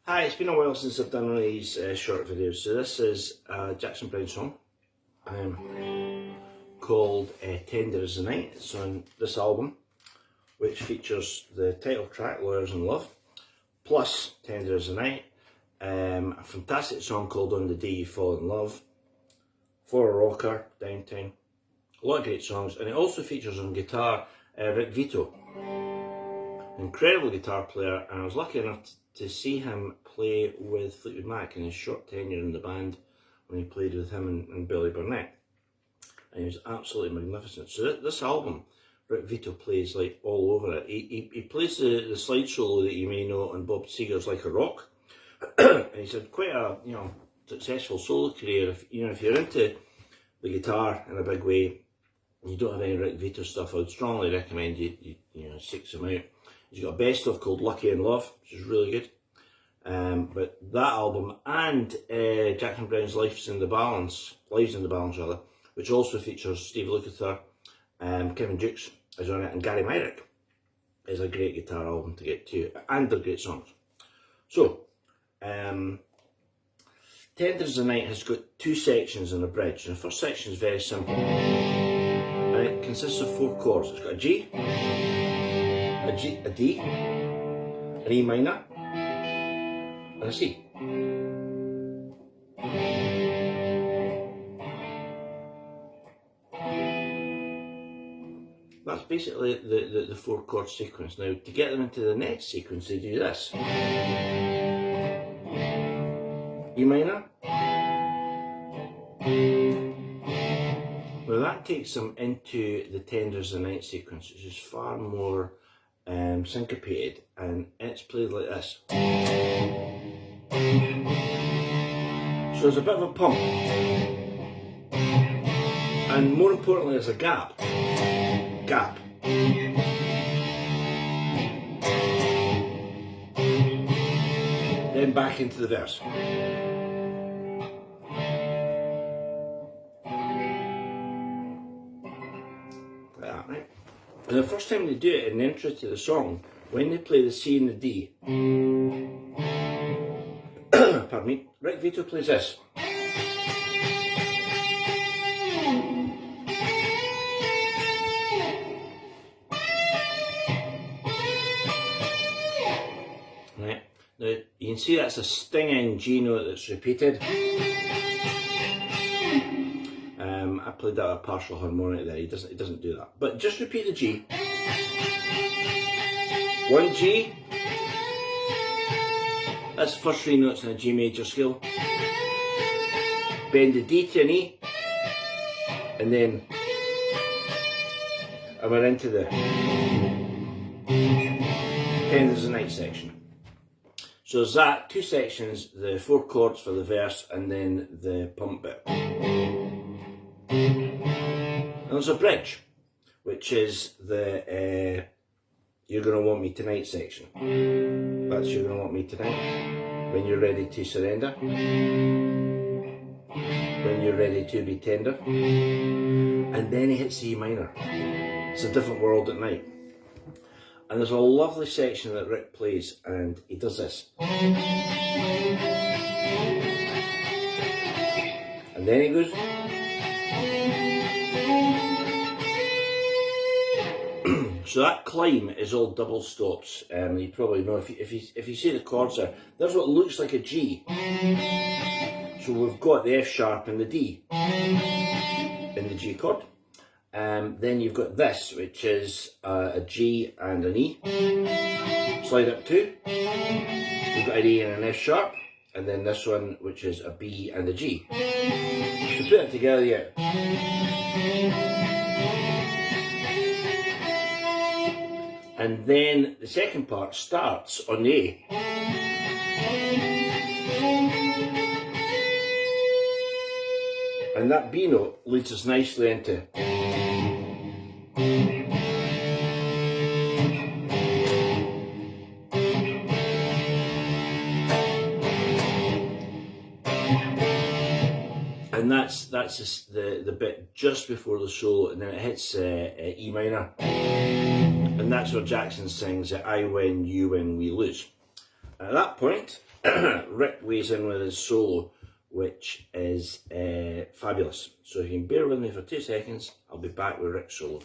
Hi, it's been a while since I've done one of these short videos. So this is a Jackson Browne song called Tender as the Night. It's on this album, which features the title track, Lawyers in Love, plus Tender as the Night, a fantastic song called On the Day You Fall in Love, For a Rocker, Downtown, a lot of great songs. And it also features on guitar Vito, incredible guitar player, and I was lucky enough to see him play with Fleetwood Mac in his short tenure in the band when he played with him and Billy Burnett, and he was absolutely magnificent. So this album, Vito plays like all over it. He plays the slide solo that you may know on Bob Seger's Like a Rock, and he's had quite a successful solo career. If you're into the guitar in a big way, and you don't have any Rick Vito stuff, I would strongly recommend you seek him out. He's got a best of called Lucky in Love, which is really good. But that album and Jackson Browne's Lives in the Balance, which also features Steve Lukather, Kevin Dukes is on it, and Gary Myrick, is a great guitar album to get to, and they're great songs. So, Tender as the Night has got two sections and a bridge. And the first section is very simple, and it consists of 4 chords. It's got a G, a D, an E minor, and a C. That's basically the 4 chord sequence. Now, to get them into the next sequence, they do this. E minor. Well, that takes them into the Tender as the Night sequence, which is far more syncopated, and it's played like this. So there's a bit of a pump, and more importantly there's a gap. Then back into the verse. Like that, right? And the first time they do it in the intro to the song, when they play the C and the D, pardon me, Rick Vito plays this. Right. Now you can see that's a stinging G note that's repeated. I played that a partial harmonic there. He doesn't do that. But just repeat the G. 1 G. That's the first 3 notes in a G major scale. Bend the D to an E, and then we're into the Tender as the Night section. So there's that, 2 sections, the 4 chords for the verse, and then the pump bit. And there's a bridge, which is the You're Gonna Want Me Tonight section. That's You're Gonna Want Me Tonight, When You're Ready to Surrender, When You're Ready to Be Tender, and then he hits E minor. It's a different world at night. And there's a lovely section that Rick plays, and he does this. And then he goes. So that climb is all double stops. You probably know if you see the chords there. There's what looks like a G. So we've got the F sharp and the D in the G chord. Then you've got this, which is a G and an E. Slide up 2. We've got an E and an F sharp, and then this one, which is a B and a G. So put it together, yeah. And then the second part starts on the A. And that B note leads us nicely into. And that's the bit just before the solo, and then it hits E minor. And that's where Jackson sings I win, you win, we lose. At that point, Rick weighs in with his solo, which is fabulous. So if you can bear with me for 2 seconds, I'll be back with Rick's solo.